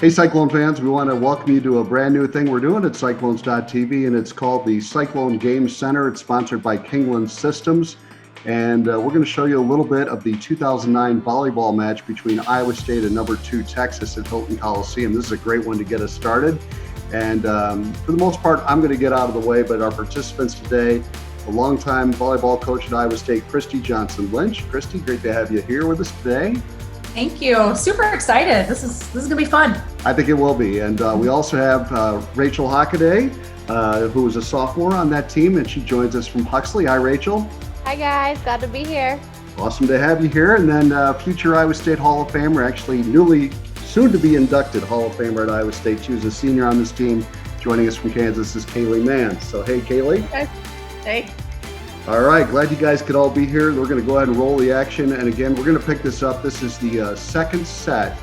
Hey Cyclone fans, we want to welcome you to a brand new thing we're doing at Cyclones.tv, and it's called the Cyclone Game Center. It's sponsored by Kingland Systems, and we're going to show you a little bit of the 2009 volleyball match between Iowa State and number 2 Texas at Hilton Coliseum. This is a great one to get us started, and for the most part, I'm going to get out of the way, but our participants today, a longtime volleyball coach at Iowa State, Christy Johnson-Lynch. Christy, great to have you here with us today. Thank you. Super excited. This is gonna be fun. I think it will be. And we also have Rachel Hockaday, who is a sophomore on that team, and she joins us from Huxley. Hi, Rachel. Hi, guys. Glad to be here. Awesome to have you here. And then future Iowa State Hall of Famer, actually soon to be inducted Hall of Famer at Iowa State. She was a senior on this team. Joining us from Kansas is Kaylee Mann. So, hey, Kaylee. Okay. Hey. All right, glad you guys could all be here. We're going to go ahead and roll the action. And again, we're going to pick this up. This is the second set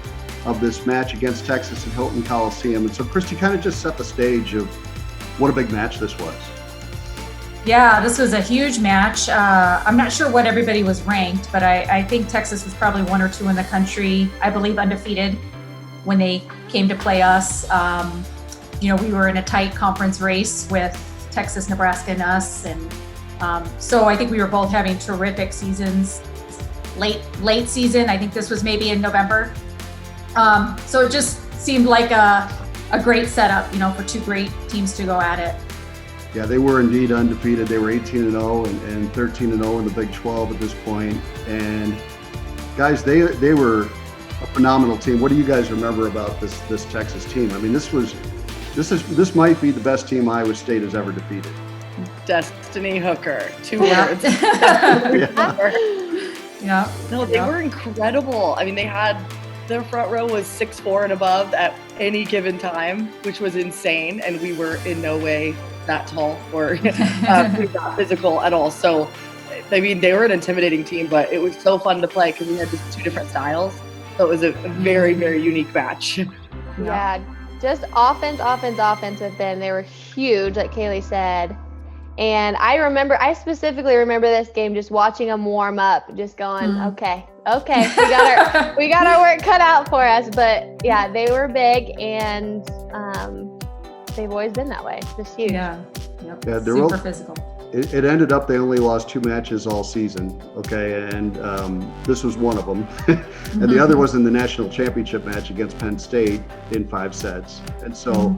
of this match against Texas at Hilton Coliseum. And so, Christy, kind of just set the stage of what a big match this was. Yeah, this was a huge match. I'm not sure what everybody was ranked, but I think Texas was probably 1 or 2 in the country, I believe undefeated when they came to play us. We were in a tight conference race with Texas, Nebraska, and us. And so I think we were both having terrific seasons. Late season, I think this was maybe in November. So it just seemed like a great setup, for 2 great teams to go at it. Yeah, they were indeed undefeated. They were 18-0 and 13-0 in the Big 12 at this point. And guys, they were a phenomenal team. What do you guys remember about this Texas team? I mean, this might be the best team Iowa State has ever defeated. Destiny Hooker, 2 Yeah. words. Yeah. No, they were incredible. I mean, their front row was 6'4" and above at any given time, which was insane. And we were in no way that tall or not physical at all. So, I mean, they were an intimidating team, but it was so fun to play because we had just 2 different styles. So it was a very, very unique match. Yeah, just offense with them. They were huge, like Kaylee said. And I specifically remember this game just watching them warm up, just going, okay, we got our work cut out for us. But yeah, they were big, and they've always been that way. Just huge. Yeah. Yep. Yeah, super physical. It ended up they only lost 2 matches all season, okay, and this was one of them. And the other was in the national championship match against Penn State in 5 sets. And so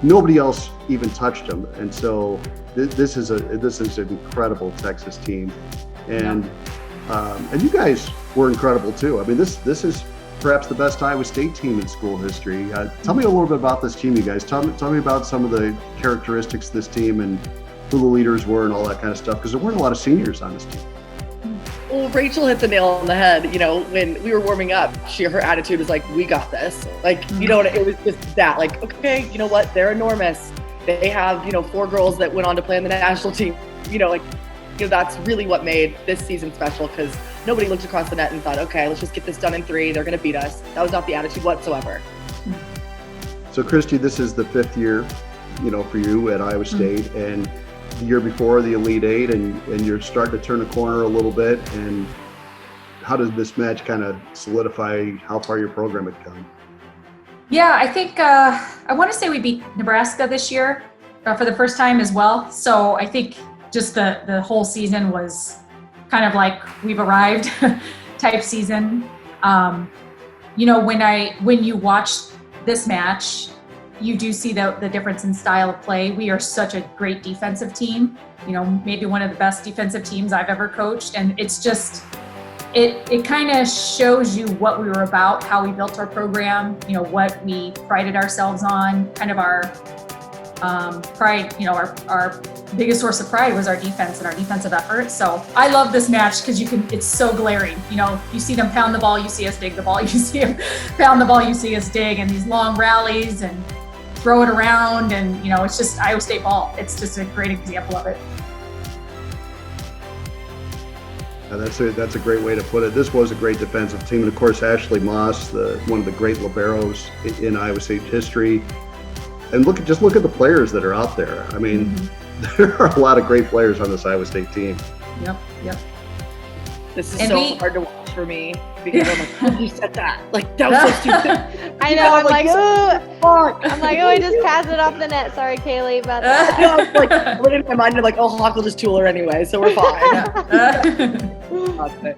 nobody else even touched them. And so this is an incredible Texas team. And you guys were incredible too. I mean, this is perhaps the best Iowa State team in school history. Tell me a little bit about this team, you guys. Tell me about some of the characteristics of this team and who the leaders were and all that kind of stuff, because there weren't a lot of seniors on this team. Well, Rachel hit the nail on the head. When we were warming up, her attitude was like, we got this. Like, it was just that, like, okay, you know what? They're enormous. They have, 4 girls that went on to play in the national team. That's really what made this season special, because nobody looked across the net and thought, okay, let's just get this done in 3. They're going to beat us. That was not the attitude whatsoever. So, Christy, this is the 5th year, for you at Iowa State, and the year before the Elite 8, and you're starting to turn a corner a little bit. And how does this match kind of solidify how far your program had come? Yeah, I think I want to say we beat Nebraska this year for the first time as well. So I think just the whole season was kind of like we've arrived type season. When you watch this match, you do see the difference in style of play. We are such a great defensive team, maybe one of the best defensive teams I've ever coached. And it's just, it kind of shows you what we were about, how we built our program, what we prided ourselves on, kind of our pride, our biggest source of pride was our defense and our defensive effort. So I love this match because it's so glaring. You see them pound the ball, you see us dig the ball, you see them pound the ball, you see us dig, and these long rallies and throw it around, and it's just Iowa State ball. It's just a great example of it. That's a great way to put it. This was a great defensive team, and of course Ashley Moss, one of the great liberos in Iowa State history. And look at the players that are out there. I mean, there are a lot of great players on this Iowa State team. Yep. This is And so hard to watch for me because I'm like, how did you said that? Like, that was so stupid. I know. I'm like, fuck. I'm like, oh, I just passed it off the net. Sorry, Kaylee, about that. You know, I was like, I went in my mind, I'm like, oh, Hawk will just tool her anyway, so we're fine.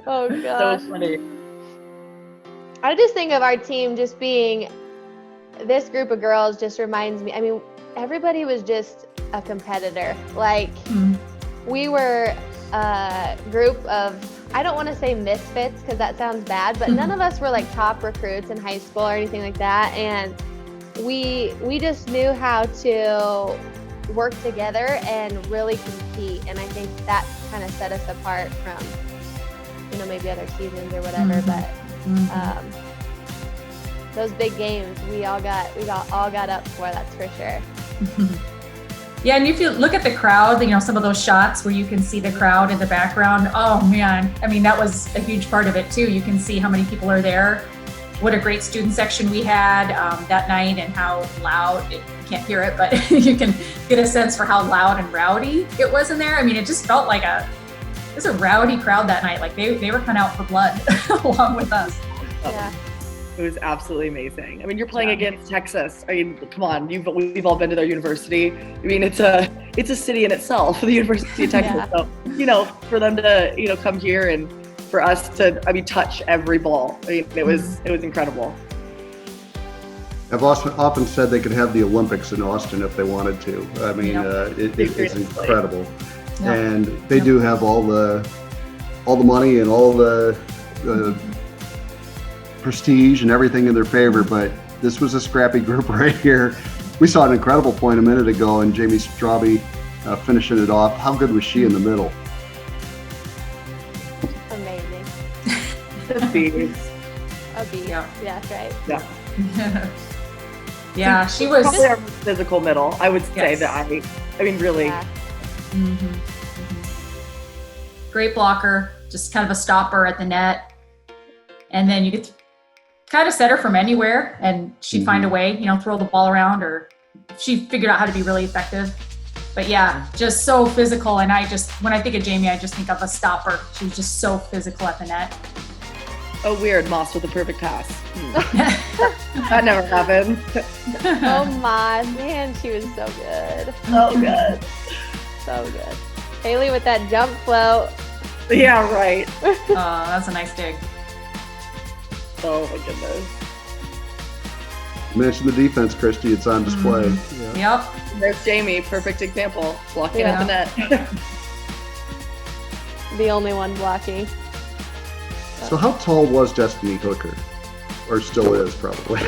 Oh gosh. So funny. I just think of our team just being, this group of girls just reminds me, I mean, everybody was just a competitor. Like, we were a group of, I don't want to say misfits because that sounds bad, but none of us were like top recruits in high school or anything like that. And we just knew how to work together and really compete. And I think that kind of set us apart from, you know, maybe other seasons or whatever. But those big games, we all got up for, that's for sure. Yeah, and if you look at the crowd, you know, some of those shots where you can see the crowd in the background, oh man, I mean, that was a huge part of it too. You can see how many people are there. What a great student section we had that night, and how loud, you can't hear it, but you can get a sense for how loud and rowdy it was in there. I mean, it just felt like it was a rowdy crowd that night. Like they were kind of out for blood along with us. Yeah. It was absolutely amazing. I mean, you're playing against Texas. I mean, come on, we've all been to their university. I mean, it's a city in itself, the University of Texas. Yeah. So, you know, for them to, you know, come here and for us to, I mean, touch every ball. I mean, it was incredible. I've often said they could have the Olympics in Austin if they wanted to. I mean, it's incredible. Yep. And they do have all the money and all the prestige and everything in their favor, but this was a scrappy group right here. We saw an incredible point a minute ago, and Jamie Straube finishing it off. How good was she in the middle? Amazing. The bees. A beat. Yeah. Yeah, that's right. Yeah. Yeah, she was probably our physical middle. I would say Yes. that. I mean, really. Yeah. Great blocker, just kind of a stopper at the net. And then you could kind of set her from anywhere and she'd find a way, you know, throw the ball around, or she figured out how to be really effective. But yeah, just so physical. And when I think of Jamie, I just think of a stopper. She was just so physical at the net. Oh, weird. Moss with a perfect pass. That never happened. Oh my, man, she was so good. So good. So good. Haley with that jump float. Yeah, right. That's a nice dig. Oh my goodness. You mentioned the defense, Christy. It's on display. Yeah. Yep. There's Jamie, perfect example, blocking Yeah. at the net. The only one blocking. So how tall was Destiny Hooker? Or still is, probably.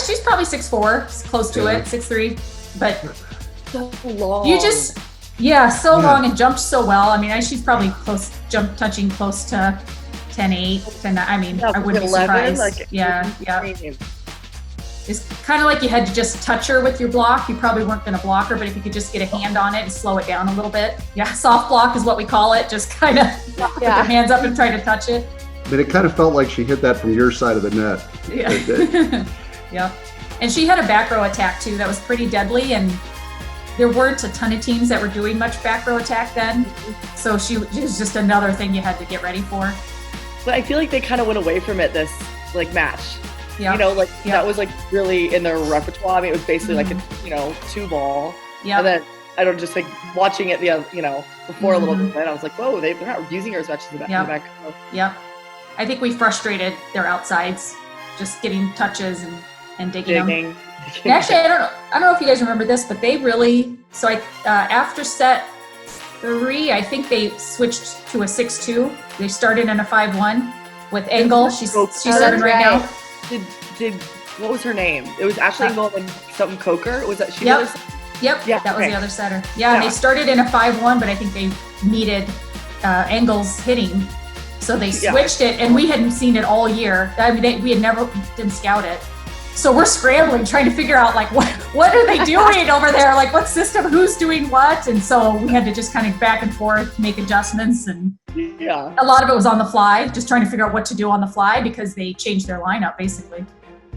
She's probably 6'4", close to it, 6'3". But So long. you just, so long and jumped so well. I mean, she's probably touching close to 10'8", 10. I mean, I wouldn't be 11, surprised. like, Yeah. insane. It's kind of like you had to just touch her with your block. You probably weren't going to block her, but if you could just get a hand on it and slow it down a little bit. Yeah, soft block is what we call it. Just kind of put your hands up and try to touch it. But it kind of felt like she hit that from your side of the net. Yeah. Yeah. And she had a back row attack too that was pretty deadly, and there weren't a ton of teams that were doing much back row attack then. So she was just another thing you had to get ready for. But I feel like they kind of went away from it this match. Yeah. You know, that was really in their repertoire. I mean, it was basically like a 2-ball. Yeah. And then I don't just watching it before a little bit. I was like, whoa, they're not using her as much as the back. Yep. I think we frustrated their outsides, just getting touches and digging them. And actually, I don't know if you guys remember this, but they really, after set 3, I think they switched to a 6-2. They started in a 5-1 with Engel. She's 7 right now. Did what was her name? It was Ashley Engel and something Coker. Was that she? Yep. Yep. Yeah, that was the other setter. Yeah, and they started in a 5-1, but I think they needed Engel's hitting. So they switched it, and we hadn't seen it all year. I mean, we had didn't scout it. So we're scrambling, trying to figure out what are they doing over there? Like, what system, who's doing what? And so we had to just kind of back and forth, make adjustments. And a lot of it was on the fly, just trying to figure out what to do on the fly because they changed their lineup basically.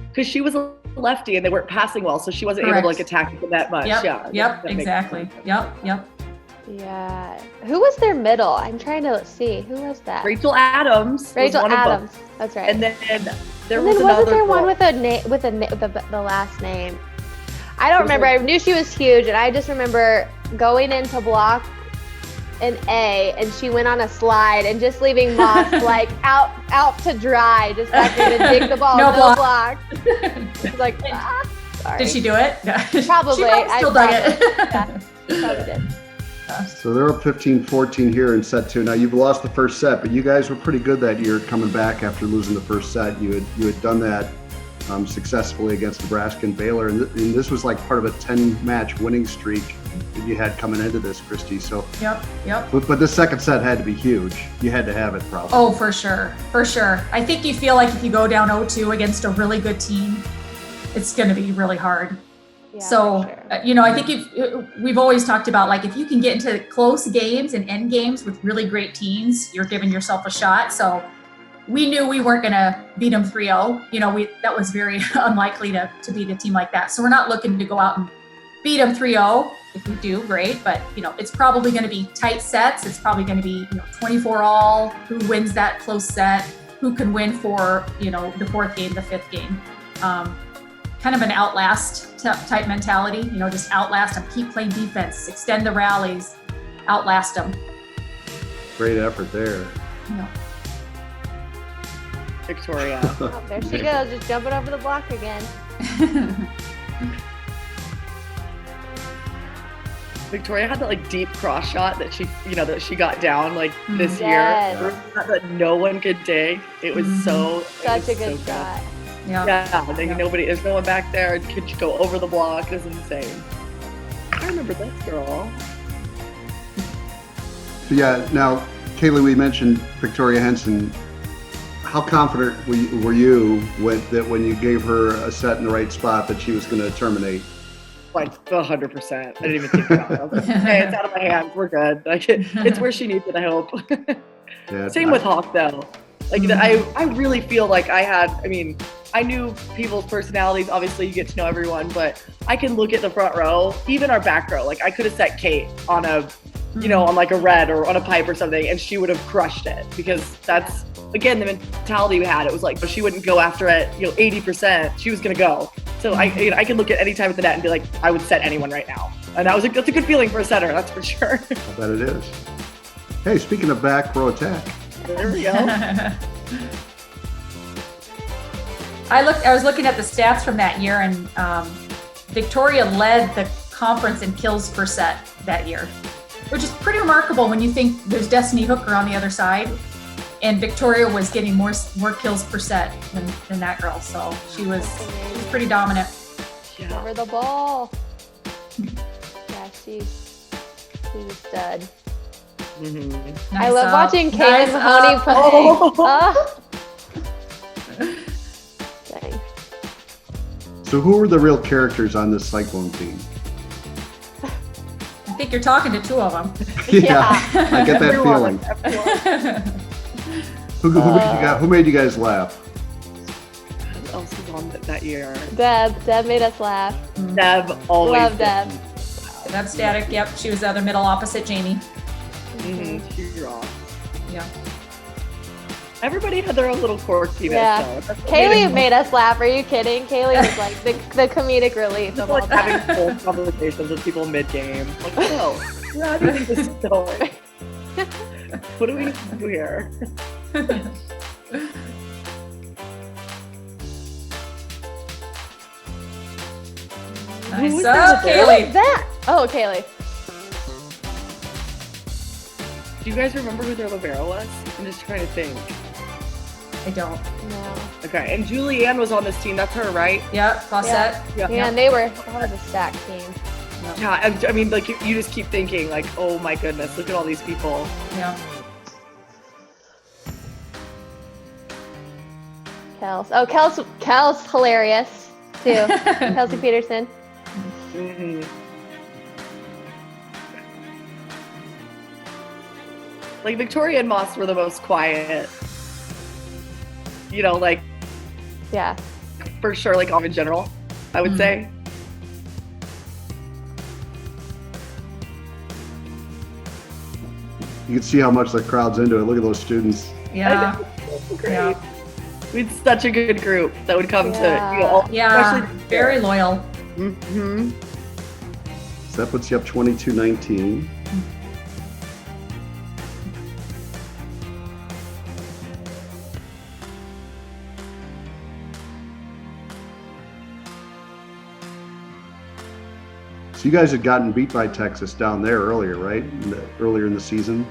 Because she was a lefty and they weren't passing well, so she wasn't able to attack the net much. Yep. Yep. Exactly. Yep. Yeah. Who was their middle? I'm trying to see. Who was that? Rachel Adams. Rachel was one of them. Adams. That's right. And then there And was then another wasn't there girl. one with a name with the last name? I don't remember. I knew she was huge, and I just remember going into block an A, and she went on a slide and just leaving Moss like out to dry, just having to dig the ball. No block. Like, sorry. Did she do it? Probably. She probably still dug it. Yeah, probably did. So they're up 15-14 here in set 2. Now you've lost the first set, but you guys were pretty good that year coming back after losing the first set. You had done that successfully against Nebraska and Baylor, and this was like part of a 10-match winning streak that you had coming into this, Christy. So Yep. but the second set had to be huge. You had to have it, probably. Oh, for sure. I think you feel like if you go down 0-2 against a really good team, it's going to be really hard. Yeah, So, for sure. I think we've always talked about, like, if you can get into close games and end games with really great teams, you're giving yourself a shot. So we knew we weren't going to beat them 3-0. That was very unlikely to beat a team like that. So we're not looking to go out and beat them 3-0. If we do, great. But, it's probably going to be tight sets. It's probably going to be, 24 all. Who wins that close set? Who can win for, the fourth game, the fifth game? Kind of an outlast type mentality, just outlast them, keep playing defense, extend the rallies, outlast them. Great effort there. Victoria. Oh, there she goes, just jumping over the block again. Victoria had that like deep cross shot that she got down like this Yes. year that no one could dig. It was Such a good shot. Yeah. There's no one back there. Could go over the block. It was insane. I remember this girl. So yeah, now, Kaylee, we mentioned Victoria Henson. How confident were you when you gave her a set in the right spot that she was going to terminate? Like 100%. I didn't even think about it. I was like, hey, it's out of my hands. We're good. Like, it's where she needs it, I hope. Yeah, Same with Hawk, though. Like, I really feel like I knew people's personalities. Obviously, you get to know everyone, but I can look at the front row, even our back row. Like, I could have set Kate on on like a red or on a pipe or something, and she would have crushed it, because that's, again, the mentality we had. It was like, but she wouldn't go after it, 80%. She was going to go. So I can look at any time at the net and be like, I would set anyone right now. And that's a good feeling for a setter, that's for sure. I bet it is. Hey, speaking of back row attack. There we go. I was looking at the stats from that year, and Victoria led the conference in kills per set that year, which is pretty remarkable when you think there's Destiny Hooker on the other side, and Victoria was getting more kills per set than that girl. So she was pretty dominant. Yeah. Over the ball. Yeah, she's a stud. Mm-hmm. I love watching Kaylin Mahoney play. Oh. Dang. So who were the real characters on this Cyclone team? I think you're talking to two of them. Yeah. I get that feeling. Who made you guys laugh? Who else was on that year? Deb made us laugh. Deb always. Love Deb. Deb Static, yep. She was the other middle opposite Jamie. Mm-hmm. She's raw. Yeah. Everybody had their own little quirkiness. Yeah. Though. Kaylee made us laugh. Are you kidding? Kaylee was like the comedic relief of all Like time. having full conversations with people mid-game. Like, oh, how do you think this is going? What do we need to do here? Nice was up, that? Who Kaylee. is that? Oh, Kaylee. Do you guys remember who their libero was? I'm just trying to think. I don't. No. Okay, and Julianne was on this team. That's her, right? Yep, Fawcett. Yeah. Man, that was a stacked team. Yeah, I mean, like, you just keep thinking, like, oh my goodness, look at all these people. Yeah. Kels. Oh, Kels hilarious too. Kelsey Peterson. Mm-hmm. Like, Victoria and Moss were the most quiet. Like, Yeah. for sure, like, in general, I would say. You can see how much the crowd's into it. Look at those students. Yeah. Great. Yeah. We had such a good group that would come to all, Yeah. especially Very loyal. Mm-hmm. So that puts you up 22-19. So you guys had gotten beat by Texas down there earlier, right? Earlier in the season.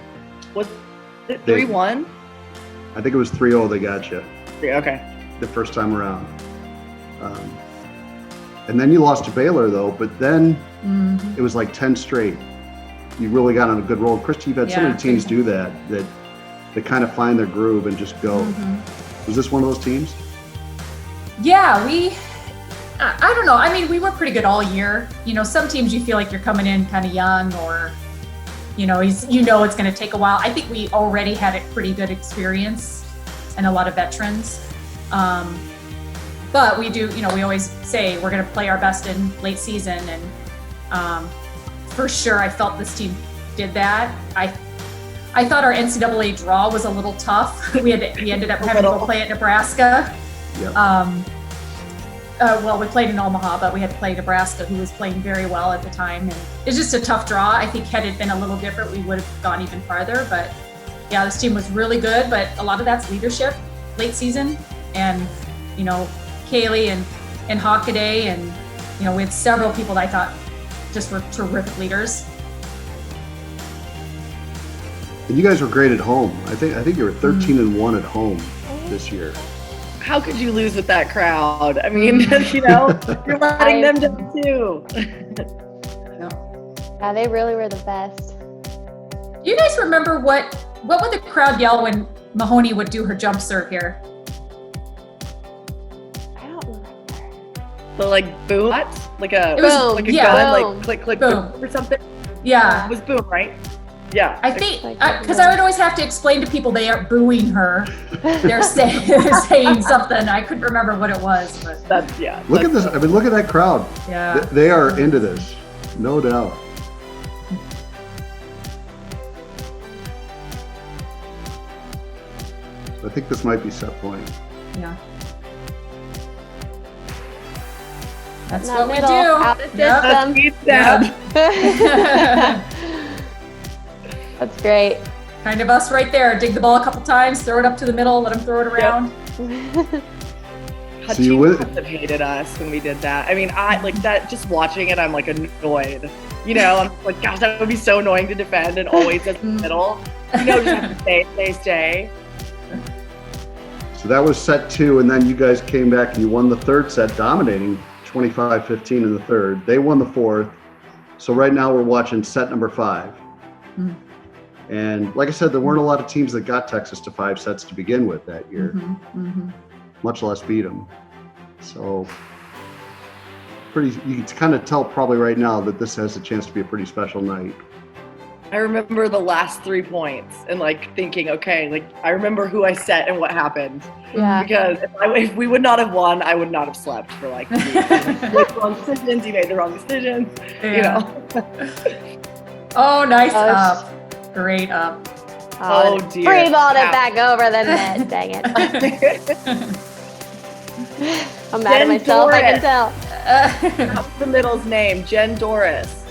Was it 3-1? I think it was 3-0 they got you Okay. the first time around. And then you lost to Baylor though, but then it was like 10 straight. You really got on a good roll. Christy, you've had so many teams do that they kind of find their groove and just go. Was this one of those teams? Yeah, I don't know. I mean, we were pretty good all year. You know, some teams you feel like you're coming in kind of young, or, you know, it's going to take a while. I think we already had a pretty good experience and a lot of veterans. But we do, you know, we always say we're going to play our best in late season. And for sure, I felt this team did that. I thought our NCAA draw was a little tough. We ended up having to go play at Nebraska. Yep. Well, we played in Omaha, but we had to play Nebraska, who was playing very well at the time. And it's just a tough draw. I think had it been a little different, we would have gone even farther. But yeah, this team was really good. But a lot of that's leadership, late season, and you know, Kaylee and Hockaday, and you know, we had several people that I thought just were terrific leaders. And you guys were great at home. I think you were 13-1 at home this year. How could you lose with that crowd? I mean, you know, you're letting them down too. Yeah, they really were the best. Do you guys remember what would the crowd yell when Mahoney would do her jump serve here? I don't remember. The like boom, like a Boom, like a yeah, gun, boom. like click click Boom. boom or something. Yeah. It was boom, right? Yeah. I think, because I would always have to explain to people they aren't booing her. They're saying something. I couldn't remember what it was, but That's Look at this. I mean, look at that crowd. yeah. They are into this, no doubt. I think this might be set point. Yeah. That's Not what we middle, do. out of system. that. That's great. Kind of us right there. Dig the ball a couple times, throw it up to the middle, let them throw it around. So you Teams must have hated us when we did that. I mean, I like that. Just watching it, I'm like annoyed. You know, I'm like, gosh, that would be so annoying to defend and always in the middle. You know, just have to stay. So that was set 2, and then you guys came back and you won the third set, dominating 25-15 in the third. They won the fourth. So right now we're watching set number 5. And like I said, there weren't a lot of teams that got Texas to 5 sets to begin with that year, much less beat them. So you can kind of tell probably right now that this has a chance to be a pretty special night. I remember the last 3 points and like thinking, okay, like I remember who I set and what happened. Yeah. Because if we would not have won, I would not have slept for like 3 days. You made the wrong decisions, you made the wrong decisions, you know. Oh, nice up. Great up. Oh dear. Free balled it back over the net. Dang it. I'm mad at myself, I can tell. What's the middle's name? Jen Doris.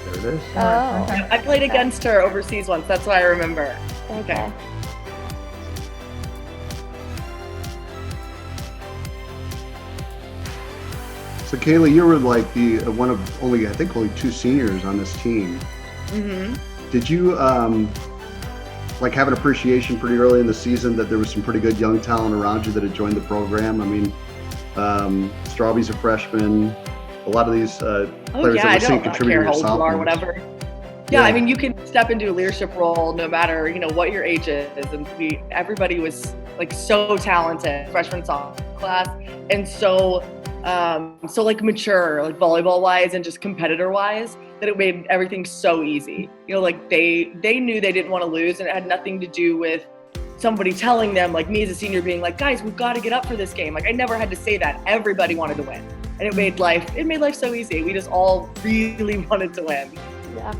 There it is. Oh, I played against her overseas once. That's why I remember. okay. So Kaylee, you were like the one of only 2 seniors on this team. Did you like have an appreciation pretty early in the season that there was some pretty good young talent around you that had joined the program? I mean, Strawby's a freshman. A lot of these players that we're seeing contributing to sophomores. Or whatever. Yeah, I mean, you can step into a leadership role no matter, you know, what your age is. And everybody was like so talented, freshman sophomore class, and so like mature, like volleyball wise and just competitor wise, that it made everything so easy. You know, like they knew they didn't want to lose, and it had nothing to do with somebody telling them, like me as a senior being like, guys, we've got to get up for this game. Like I never had to say that. Everybody wanted to win. And it made life so easy. We just all really wanted to win. Yeah.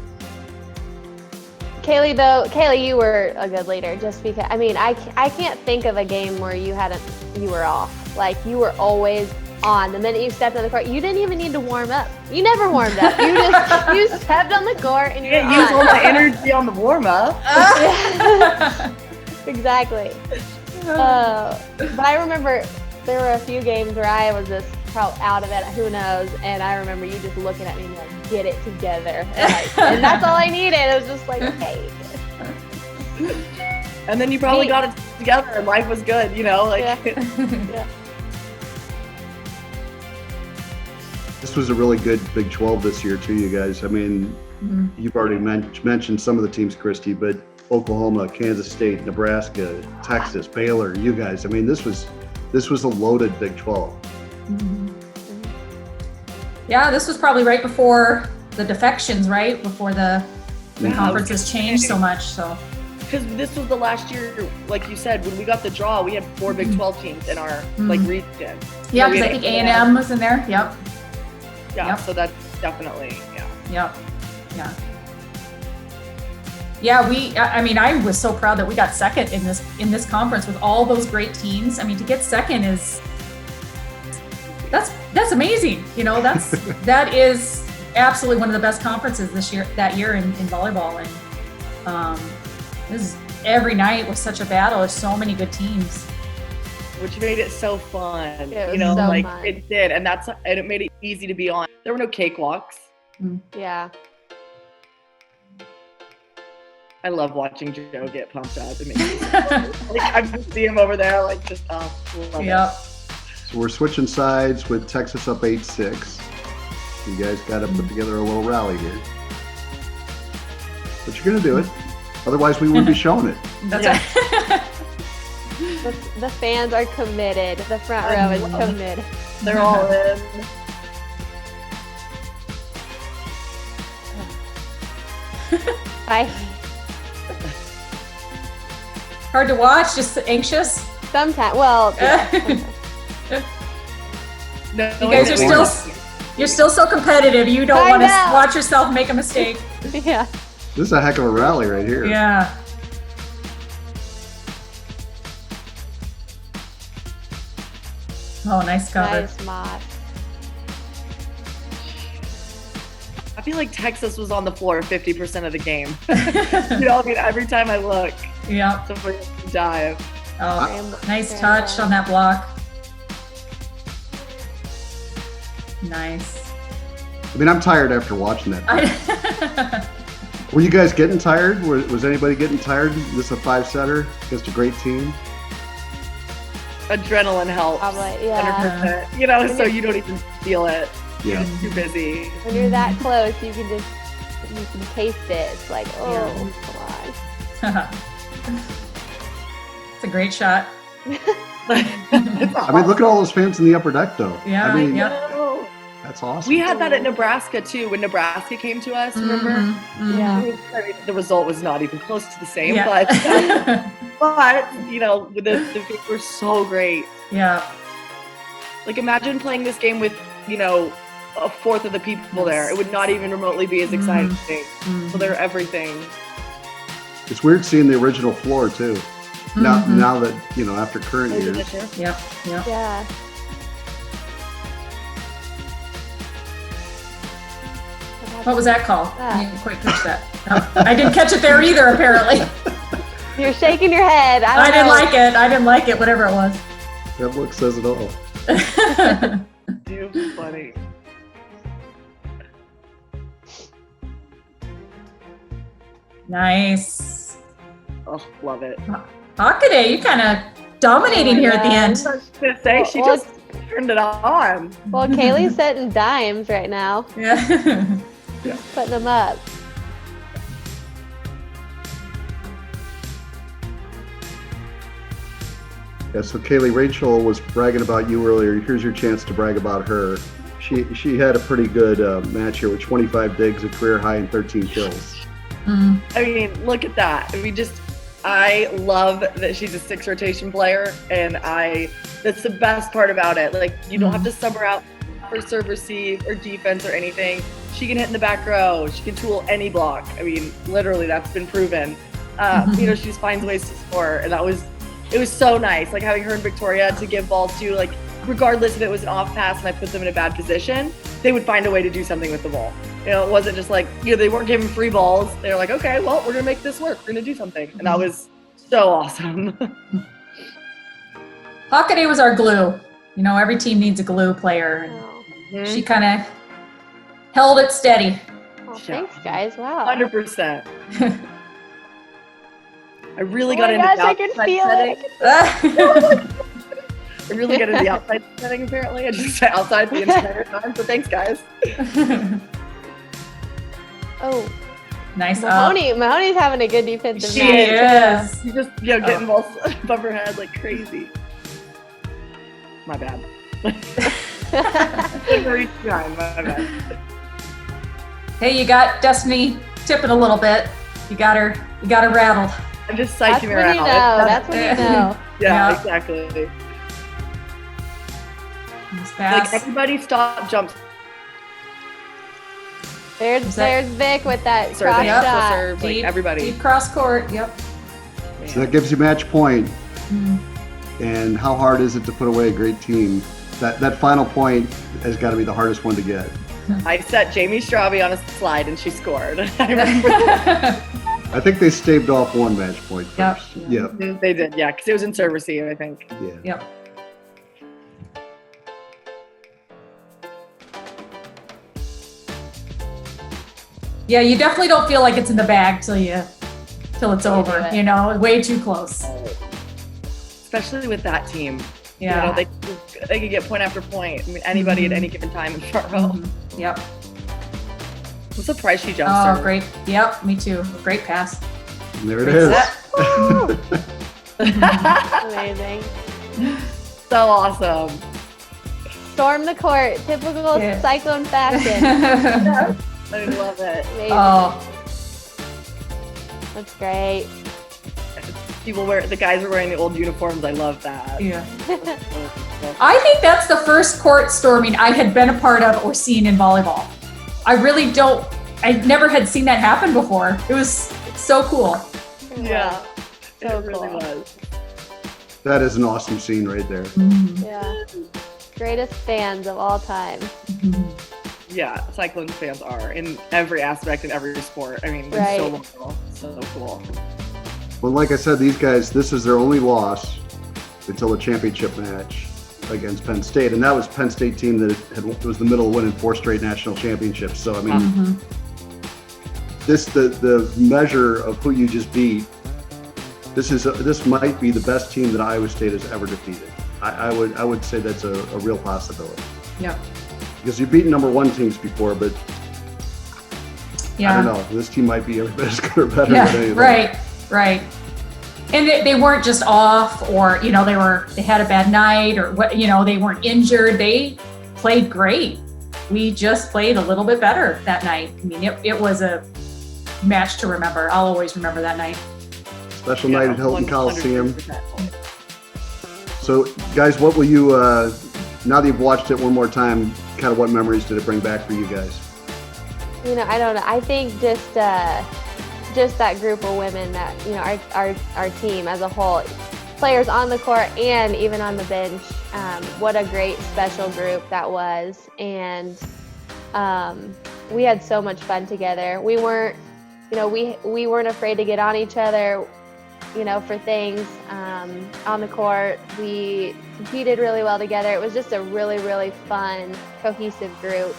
Kaylee, you were a good leader just because, I mean, I can't think of a game where you were off. Like, you were always on. The minute you stepped on the court, you didn't even need to warm up. You never warmed up. You stepped on the court and you used all my energy on the warm up. Exactly. But I remember there were a few games where I was just out of it, who knows, and I remember you just looking at me and like, get it together. And that's all I needed. It was just like, okay. And then you probably got it together and life was good, you know? Like, yeah. This was a really good Big 12 this year too, you guys. I mean, you've already mentioned some of the teams, Christy, but Oklahoma, Kansas State, Nebraska, Texas, Baylor, you guys. I mean, this was a loaded Big 12. Yeah, this was probably right before the defections, right? Before the conferences changed so much. So because this was the last year, like you said, when we got the draw, we had 4 Big 12 teams in our like region. Yeah, because I think A&M was in there. Yep. Yeah, yep. So that's definitely, Yep. Yeah. Yeah, I mean, I was so proud that we got second in this conference with all those great teams. I mean, to get second that's amazing. You know, that is absolutely one of the best conferences that year in volleyball. And every night was such a battle. There's so many good teams. Which made it so fun. It was so fun. It did, and it made it easy to be on. There were no cakewalks. Yeah. I love watching Joe get pumped up. It makes me like I just see him over there, like just love it. So we're switching sides with Texas up 8-6. You guys got to put together a little rally here, but you're gonna do it. Otherwise, we wouldn't be showing it. That's right. The fans are committed. The front row is committed. They're all in. Hard to watch, just anxious. Sometimes, well, yeah. No, you guys you're still so competitive. You don't want to watch yourself make a mistake. Yeah. This is a heck of a rally right here. Yeah. Oh, nice cover. Nice mod. I feel like Texas was on the floor 50% of the game. You know, I mean, every time I look, somebody dive. Oh, nice touch on that block. Nice. I mean, I'm tired after watching that. Were you guys getting tired? Was anybody getting tired? This is a 5-setter against a great team. Adrenaline helps. Probably, yeah. 100%. You know, so you don't even feel it. Yeah. You're just too busy. When you're that close, you can taste it. It's like, oh, come on. It's a great shot. I mean, look at all those fans in the upper deck, though. Yeah, I mean, that's awesome. We had that at Nebraska too. When Nebraska came to us, remember? Yeah. I mean, the result was not even close to the same, Yeah. but you know, the fans were so great. Yeah. Like, imagine playing this game with, you know, a fourth of the people there. It would not even remotely be as exciting. So they're everything. It's weird seeing the original floor too. Now that, you know, after current years. Yep. Yeah. What was that call? I didn't quite catch that. No, I didn't catch it there either, apparently. You're shaking your head. I didn't like it. I didn't like it, whatever it was. That look says it all. Too funny. Nice. Oh, love it. Hockaday, you kind of dominating here at the end. I was going to say, she just turned it on. Well, Kaylee's setting dimes right now. Yeah. Putting them up. Yeah, so Kaylee, Rachel was bragging about you earlier. Here's your chance to brag about her. She had a pretty good match here with 25 digs, a career high, and 13 kills. Mm. I mean, look at that. I mean, I love that she's a 6 rotation player, and that's the best part about it. Like, you don't have to sub her out for serve receive or defense or anything. She can hit in the back row. She can tool any block. I mean, literally, that's been proven. You know, she just finds ways to score, and it was so nice. Like having her and Victoria to give balls to, like regardless if it was an off pass and I put them in a bad position, they would find a way to do something with the ball. You know, it wasn't just like, you know, they weren't giving free balls. They were like, okay, well, we're gonna make this work. We're gonna do something, and that was so awesome. Hockaday was our glue. You know, every team needs a glue player. And she kind of held it steady. Oh, thanks, guys. Wow. 100%. I really Oh got my into gosh, the I can outside feel setting. it. I really got into the outside setting, apparently. I just sat outside the entire time, so thanks, guys. Oh, Nice. Mahoney's having a good defensive She night. is. You just, you know, getting balls above her head like crazy. My bad. Every time, my bad. Hey, you got Destiny tipping a little bit. You got her rattled. I'm just That's psyching her when out. you know. That's when you know. Yeah, Yeah. exactly. This pass. Like everybody stop, jump. There's Vic with that Serve, cross Yep. shot. serve, like Deep- everybody. Deep cross court. Yep. So that gives you match point. And how hard is it to put away a great team? That final point has got to be the hardest one to get. I set Jamie Straube on a slide and she scored. I remember I think they staved off one match point Yep. first. Yep. they did, yeah, because it was in serve receive, I think. Yeah. Yep. Yeah, you definitely don't feel like it's in the bag till it's over. it. You know, way too close. Especially with that team. Yeah. You know, they could get point after point. I mean, anybody at any given time in front row. Yep. I'm surprised she jumped Oh, serve. great. Yep, me too. Great pass. And there it Great is. set. Amazing. So awesome. Storm the court. Typical Yeah. Cyclone fashion. I love it. Amazing. Oh, That's great. The guys are wearing the old uniforms. I love that. yeah. I think that's the first court storming I had been a part of or seen in volleyball. I never had seen that happen before. It was so cool. Yeah. So it really cool. was. That is an awesome scene right there. Yeah. Greatest fans of all time. Yeah, Cyclone fans are in every aspect in every sport. I mean, Right. it's so loyal. So cool. Well, like I said, these guys, this is their only loss until the championship match against Penn State. And that was Penn State team that was the middle of winning 4 straight national championships. So, I mean, the measure of who you just beat, this might be the best team that Iowa State has ever defeated. I would say that's a real possibility. Yep. Because you've beaten number 1 teams before, but Yeah. I don't know. This team might be every bit as good or better than any of them. Right. And they weren't just off, or you know, they had a bad night, or what, you know, they weren't injured. They played great. We just played a little bit better that night. I mean, it was a match to remember. I'll always remember that night. Special night at Hilton 100%. Coliseum. So, guys, what will you, now that you've watched it one more time, kind of what memories did it bring back for you guys? You know, I don't know. I think just that group of women that, you know, our team as a whole, players on the court and even on the bench, what a great special group that was. And we had so much fun together. We weren't, you know, we weren't afraid to get on each other, you know, for things on the court. We competed really well together. It was just a really, really fun, cohesive group.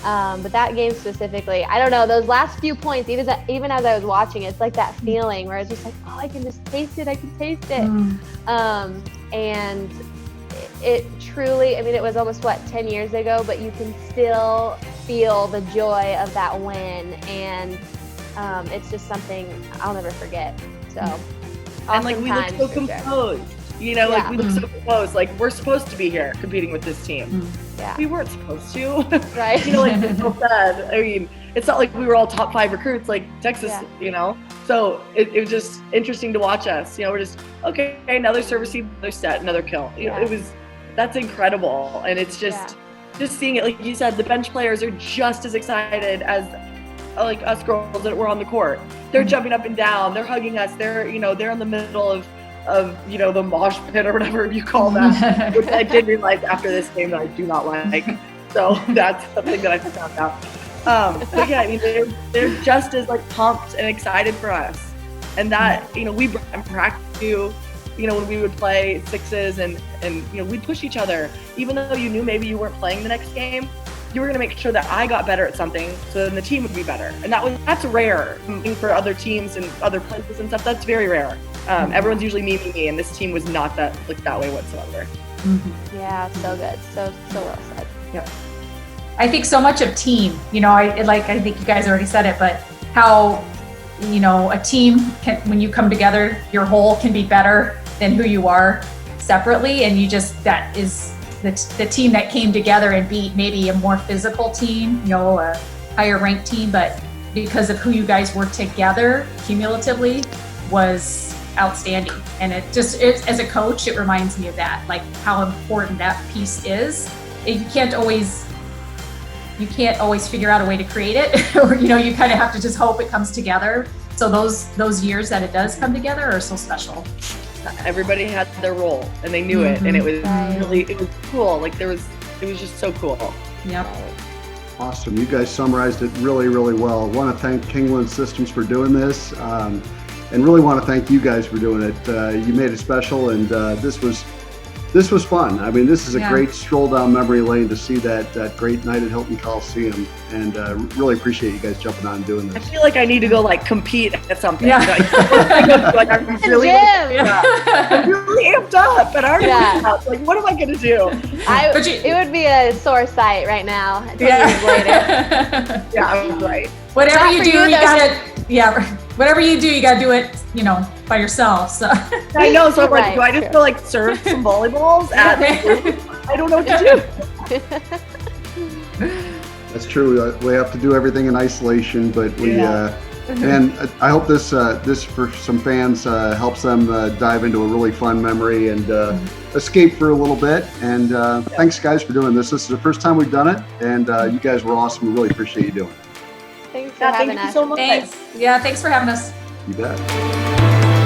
But that game specifically, I don't know, those last few points, even as I was watching, it's like that feeling where it's just like, oh, I can just taste it. I can taste it. And it truly, I mean, it was almost 10 years ago, but you can still feel the joy of that win. And it's just something I'll never forget. So awesome. And like, we look times so for sure. composed. You know, like we look so composed. Like, we're supposed to be here competing with this team. Yeah. We weren't supposed to. Right. You know, like Bill said, I mean, it's not like we were all top 5 recruits like Texas, you know? So it was just interesting to watch us. You know, we're just, okay, another service, another set, another kill. You know, that's incredible. And it's just, just seeing it, like you said, the bench players are just as excited as like us girls that were on the court. They're jumping up and down, they're hugging us, they're in the middle of the mosh pit or whatever you call that, which I did realize after this game that I do not like. So that's something that I found out. But yeah, I mean, they're just as like pumped and excited for us, and that we brought in practice too. When we would play sixes and we'd push each other, even though you knew maybe you weren't playing the next game, you were going to make sure that I got better at something, so then the team would be better. And that's rare for other teams and other places and stuff. That's very rare. Everyone's usually me, and this team was not that way whatsoever. Mm-hmm. Yeah, so good, so well said. Yep. I think so much of team. I think you guys already said it, but how a team can, when you come together, your whole can be better than who you are separately, and that is the team that came together and beat maybe a more physical team, a higher ranked team, but because of who you guys were together cumulatively was outstanding. And as a coach, it reminds me of that, like how important that piece is. You can't always figure out a way to create it, or you kind of have to just hope it comes together. So those years that it does come together are so special. Everybody had their role and they knew it, and it was it was cool. Like it was just so cool. Yep. Awesome. You guys summarized it really, really well. I want to thank Kingland Systems for doing this, and really want to thank you guys for doing it. You made it special, and this was fun. I mean, this is a great stroll down memory lane to see that great night at Hilton Coliseum, and really appreciate you guys jumping on and doing this. I feel like I need to go compete at something. Yeah. I'm really amped up, and I'm really what am I gonna do? It would be a sore sight right now. 10 years later. Yeah, I was right. Whatever you do, whatever you do, you gotta do it, by yourself. So I know. So I'm do I just go serve some volleyballs at I don't know what to do. That's true. We have to do everything in isolation, but we and I hope this for some fans helps them dive into a really fun memory and escape for a little bit. And thanks guys for doing this. This is the first time we've done it, and you guys were awesome. We really appreciate you doing it. Thanks for having us. Thank you so much. Thanks. Yeah, thanks for having us. You bet.